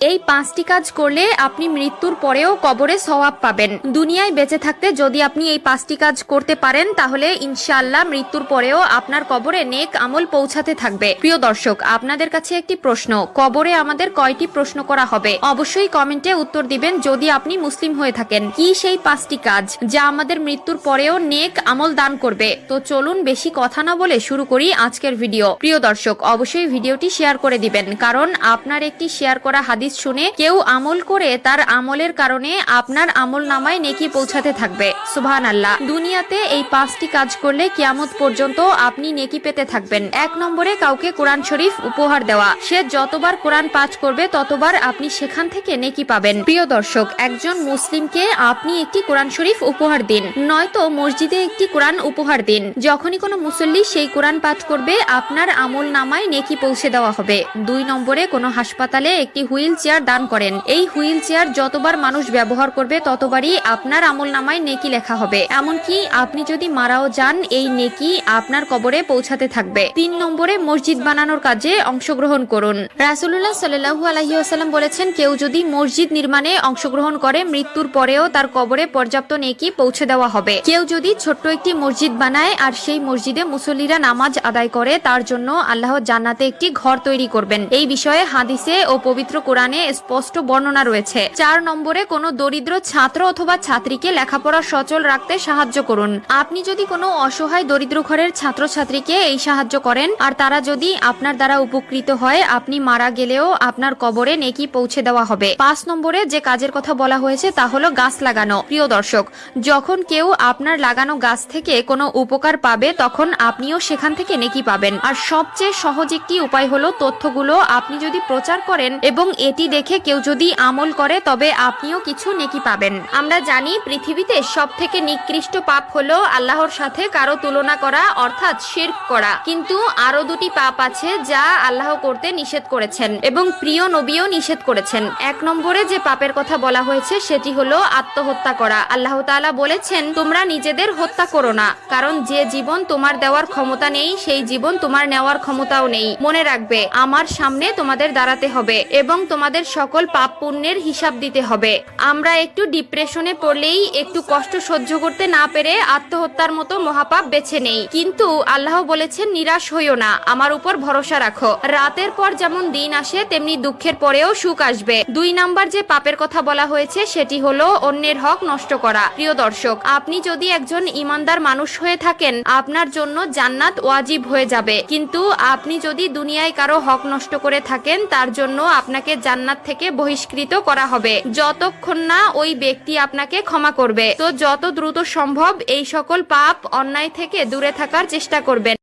এই 5টি কাজ করলে আপনি মৃত্যুর পরেও কবরে সওয়াব পাবেন। দুনিয়ায় বেঁচে থাকতে যদি আপনি এই 5টি কাজ করতে পারেন তাহলে ইনশাআল্লাহ মৃত্যুর পরেও আপনার কবরে নেক আমল পৌঁছাতে থাকবে। প্রিয় দর্শক, আপনাদের কাছে একটি প্রশ্ন, কবরে আমাদের কয়টি প্রশ্ন করা হবে? অবশ্যই কমেন্টে উত্তর দিবেন যদি আপনি মুসলিম হয়ে থাকেন। কি সেই 5টি কাজ যা আমাদের মৃত্যুর পরেও নেক আমল দান করবে? তো চলুন বেশি কথা না বলে শুরু করি আজকের ভিডিও। প্রিয় দর্শক, অবশ্যই ভিডিওটি শেয়ার করে দিবেন, কারণ আপনার একটি শেয়ার করা হাদিস শুনে কেউ আমল করে তার আমলের কারণে আপনার আমল নামায় নেকি পৌঁছাতে থাকবে। সুবহানাল্লাহ। দুনিয়াতে এই 5টি কাজ করলে কিয়ামত পর্যন্ত আপনি নেকি পেতে থাকবেন। 1 নম্বরে কাউকে কোরআন শরীফ উপহার দেওয়া। সে যতবার কোরআন পাঠ করবে ততবার আপনি সেখান থেকে নেকি পাবেন। প্রিয় দর্শক, একজন মুসলিমকে আপনি একটি কোরআন শরীফ উপহার দিন, নয়তো মসজিদে একটি কোরআন উপহার দিন। যখনই কোনো মুসল্লি সেই কোরআন পাঠ করবে আপনার আমল নামায় নেকি পৌঁছে দেওয়া হবে। 2 নম্বরে কোনো হাসপাতালে একটি হুইল চেয়ার দান করেন। এই হুইল চেয়ার যতবার মানুষ ব্যবহার করবে ততবারই আপনার আমল নামায় নেকি লেখা হবে। এমনকি আপনি যদি মারাও যান এই নেকি আপনার কবরে পৌঁছাতে থাকবে। 3 নম্বরে মসজিদ বানানোর কাজে অংশগ্রহণ করুন। রাসূলুল্লাহ সাল্লাল্লাহু আলাইহি ওয়াসাল্লাম বলেছেন, কেউ যদি মসজিদ নির্মাণে অংশগ্রহণ করে মৃত্যুর পরেও তার কবরে পর্যাপ্ত নেকি পৌঁছে দেওয়া হবে। কেউ যদি ছোট্ট একটি মসজিদ বানায় আর সেই মসজিদে মুসল্লিরা নামাজ আদায় করে তার জন্য আল্লাহ জান্নাতে একটি ঘর তৈরি করবেন। এই বিষয়ে হাদিসে ও পবিত্র কোরআনে স্পষ্ট বর্ণনা রয়েছে। 4 নম্বরে কোনো দরিদ্র ছাত্র অথবা ছাত্রীকে লেখাপড়া সচল রাখতে সাহায্য করুন। আপনি যদি কোনো অসহায় দরিদ্র ঘরের ছাত্রছাত্রীকে এই সাহায্য করেন আর তারা যদি আপনার দ্বারা উপকৃত হয়, আপনি মারা গেলেও আপনার কবরে নেকি পৌঁছে দেওয়া হবে। 5 নম্বরে যে কাজের কথা বলা হয়েছে তা হলো গাছ লাগানো। প্রিয় দর্শক, যখন কেউ আপনার লাগানো গাছ থেকে কোনো উপকার পাবে তখন আপনিও সেখান থেকে নেকি পাবেন। আর সবচেয়ে সহজ একটি উপায় হলো তথ্যগুলো আপনি যদি প্রচার করেন এবং এটি দেখে কেউ যদি আমল করে তবে আপনিও কিছু নেকি পাবেন। আমরা জানি পৃথিবীতে সবথেকে নিকৃষ্ট পাপ হলো আল্লাহর সাথে কারো তুলনা করা, অর্থাৎ শিরক করা। কিন্তু আরো 2টি পাপ আছে যা আল্লাহ করতে নিষেধ করেছেন এবং প্রিয় নবীও নিষেধ করেছেন। 1 নম্বরে যে পাপের কথা বলা হয়েছে সেটি হলো আত্মহত্যা করা। আল্লাহ তাআলা বলেছেন, তোমরা নিজেদের হত্যা করো না, কারণ যে জীবন তোমার দেওয়ার ক্ষমতা নেই সেই জীবন তোমার নেওয়ার ক্ষমতাও নেই। মনে রাখবে, আমার সামনে তোমাদের দাঁড়াতে হবে এবং তোমাদের সকল পাপ পুণ্যের হিসাব দিতে হবে। আমরা একটু ডিপ্রেশনে পড়লেই, একটু কষ্ট সহ্য করতে না পেরে আত্মহত্যার মতো মহাপাপ বেছে নেই, কিন্তু আল্লাহ বলেছেন নিরাশ হইও না, আমার উপর ভরসা রাখো। রাতের পর যেমন দিন আসে তেমনি দুঃখের পরেও সুখ আসবে। 2 নাম্বার যে পাপের কথা বলা হয়েছে সেটি হলো অন্যের হক নষ্ট করা। প্রিয় দর্শক, আপনি যদি একজন ইমানদার মানুষ হয়ে থাকেন আপনার জন্য জান্নাত ওয়াজিব হয়ে যাবে, কিন্তু আপনি যদি দুনিয়ায় কারো হক নষ্ট করে থাকেন তার জন্য আপনাকে জান্নাত থেকে বহিষ্কৃত করা হবে যতক্ষণ না ওই ব্যক্তি আপনাকে ক্ষমা করবে। তো যত দ্রুত সম্ভব এই সকল পাপ অন্যায় থেকে দূরে থাকার চেষ্টা করবেন।